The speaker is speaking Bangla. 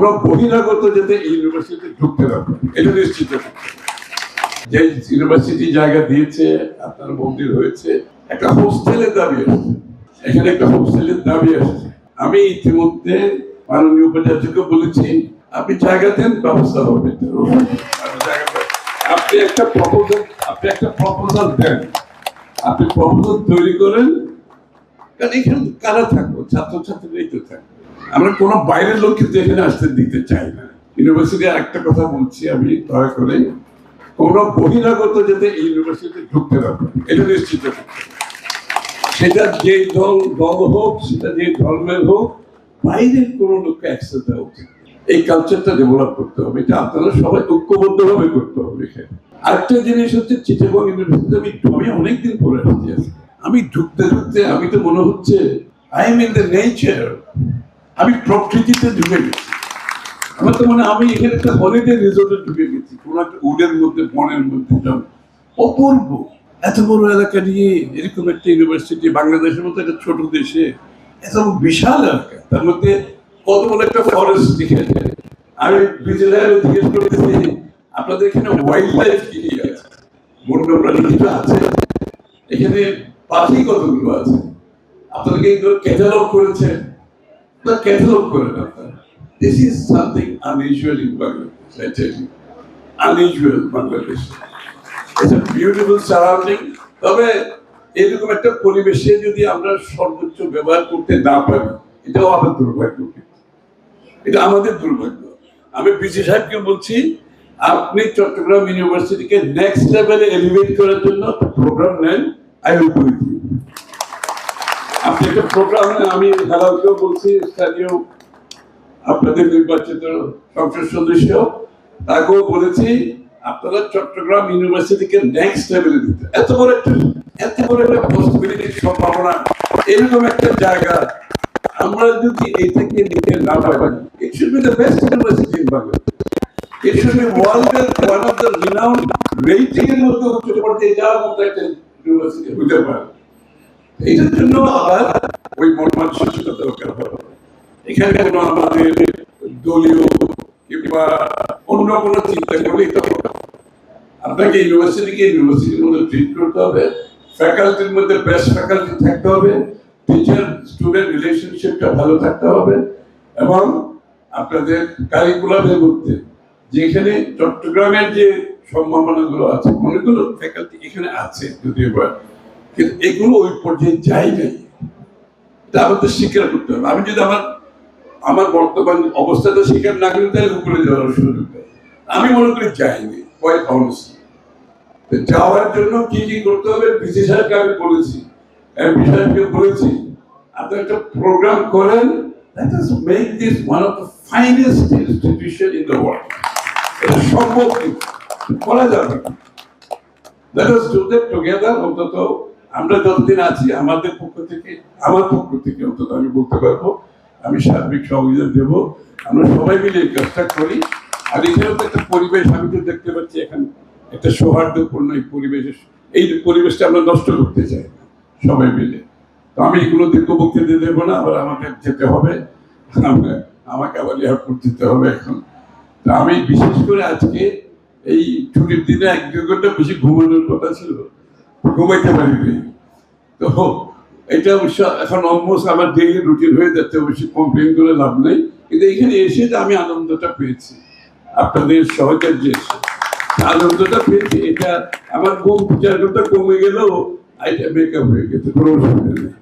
কোন বহিরাগত যাতে এই ইউনিভার্সিটিতে ঢুকতে না পারে এটা নিশ্চিত করতে। যে ইউনিভার্সিটি জায়গা দিয়েছে, আপনার মন্দির হয়েছে, একটা হোস্টেলের দাবি আসছে, এখানে একটা হোস্টেলের দাবি আসছে। আমি ইতিমধ্যে মাননীয় উপাচার্যকে বলেছি, আপনি জায়গা দেন, ব্যবস্থা হবে। আপনি একটা প্রপোজাল দেন, আপনি প্রপোজাল তৈরি করেন। কারণ এখানে কারা থাকবো? ছাত্রছাত্রীরাই তো থাকবে। আমরা কোনো বাইরের লোক কিন্তু এখানে আসতে দিতে চাই না। ইউনিভার্সিটি একটা কথা বলছি আমি, দয়া করে কোন বহিরাগত যাতে এই ইউনিভার্সিটিতে ঢুকতে না পারে এটা নিশ্চিত করতে। সেটা যে দল হোক, সেটা যে ধর্মের হোক, বাইরের কোন লোককে অ্যাক্সেস দেওয়া উচিত। এই কালচারটা ডেভেলপ করতে হবে, এটা আপনারা সবাই ঐক্যবদ্ধভাবে করতে হবে। এখানে আরেকটা জিনিস হচ্ছে, চিটাগং ইউনিভার্সিটি আমি অনেকদিন পরে আসছি। আমি ঢুকতে আমি তো মনে হচ্ছে I am in the nature, আমি প্রকৃতিতে ঢুকে গেছি। আমার তো মনে আমি এখানে একটা হলিডে রিসোর্টে ঢুকে গেছি, কোন একটা উডের মধ্যে, বনের মধ্যে। অপূর্ব, এত বড় এলাকা নিয়ে এরকম একটা ইউনিভার্সিটি, বাংলাদেশের মতো একটা ছোট দেশে এত বিশাল এলাকা, তার মধ্যে কত বড় একটা ফরেস্ট দেখে যায়। আমি বিজেলায় জিজ্ঞেস করতেছি, আপনাদের এখানে ওয়াইল্ড লাইফ কি আছে? বন্য প্রাণী কিছু আছে এখানে? পাখি কতগুলো আছে? আপনাদেরকে এইগুলো ক্যাটালগ করেছেন? ক্যাটালগ করেন আপনারা। This is something unusual in Bangladesh, I tell you. Unusual Bangladesh. It's a beautiful surrounding. তবে এরকম একটা পরিবেশে যদি আমরা সর্বোচ্চ ব্যবহার করতে না পারি, এটাও আমাদের দুর্ভাগ্য। এটা আমাদের দুর্ভাগ্য। আমি পিসি সাহেবকে বলছি, আপনি চট্টগ্রাম ইউনিভার্সিটিকে নেক্সট লেভেলে এলিভেট করার জন্য প্রোগ্রাম নেন। I will do it. আপনি একটা প্রোগ্রাম নেন। আমি হেলালকেও বলছি, স্থানীয় আপনাদের নির্বাচিত সংসদ সদস্য, তাকেও বলেছি, আপনারা চট্টগ্রাম ইউনিভার্সিটিকে নেক্সট লেভেলে দিতে। এত বড় একটা পসিবিলিটির সম্ভাবনা, এরকম একটা জায়গা আমরা যদি এটাকে নিতে না পারি, it should be the best university in Bangladesh. It should be ওয়ার্ল্ডের one of the renowned rating এর মধ্যে হচ্ছে পড়তে যাওয়ার মতো একটা ইউনিভার্সিটি হতে পারে। এটার জন্য আবার ওই মন মানসিকতা দরকার হবে। এখানে কোনো আমাদের দলীয় কিংবা অন্য কোনো চিন্তা করলেই তো হবে। আপনাকে ইউনিভার্সিটির মধ্যে ট্রিট করতে হবে, ফ্যাকাল্টির মধ্যে বেস্ট ফ্যাকাল্টি থাকতে হবে, টিচার স্টুডেন্ট রিলেশনশিপটা ভালো থাকতে হবে, এবং আপনাদের কারিকুলামের মধ্যে যেখানে চট্টগ্রামের যে সম্ভাবনাগুলো আছে, অনেকগুলো ফ্যাকাল্টি এখানে আছে যদিও, কিন্তু এগুলো ওই পর্যায়ে যাই নাই। এটা আমাদের স্বীকার করতে হবে। আমি যদি আমার বর্তমান অবস্থাটা স্বীকার না করি, তাহলে উপরে যাওয়ার সুযোগ দেয়। আমি মনে করি যাইনি, কোয়াইট অনেস্টলি। যাওয়ার জন্য কি কি করতে হবে পিসি সাহেবকে আমি বলেছি, এমপি সাহেবকে বলেছি, আপনি একটা প্রোগ্রাম করেন, let us make this one of the finest institution in the world. এটা সম্ভব করা যাবে। Let us do that together. অন্তত আমরা যতদিন আছি, আমার পক্ষ থেকে অন্তত আমি বলতে পারবো, আমি সার্বিক সহযোগিতা দেবো। আমরা সবাই মিলে এই কাজটা করি। আর এখানেও তো একটা পরিবেশ আমি তো দেখতে পাচ্ছি, এখানে একটা সৌহার্দ্যপূর্ণ এই পরিবেশটা আমরা নষ্ট করতে চাই না, সবাই মিলে। তো আমি এগুলো দীর্ঘ বক্তৃতা দেবো না, আবার আমাদের যেতে হবে, আমাকে আবার এয়ারপোর্ট যেতে হবে এখন। তো আমি বিশেষ করে আজকে এই ছুটির দিনে 1-2 ঘন্টা বেশি ঘুমানোর কথা ছিল, ঘুমাইতে পারিনি। তো এটা অবশ্য এখন অলমোস্ট আমার ডেইলি রুটিন হয়ে যাচ্ছে, অবশ্যই কমপ্লেন করে লাভ নেই। কিন্তু এখানে এসে যে আমি আনন্দটা পেয়েছি, আপনাদের সহকার্যে এসে আনন্দটা পেয়েছি, এটা আমার ঘুম 4 ঘন্টা কমে গেলেও এটা মেকআপ হয়ে গেছে, কোনো অসুবিধা নেই।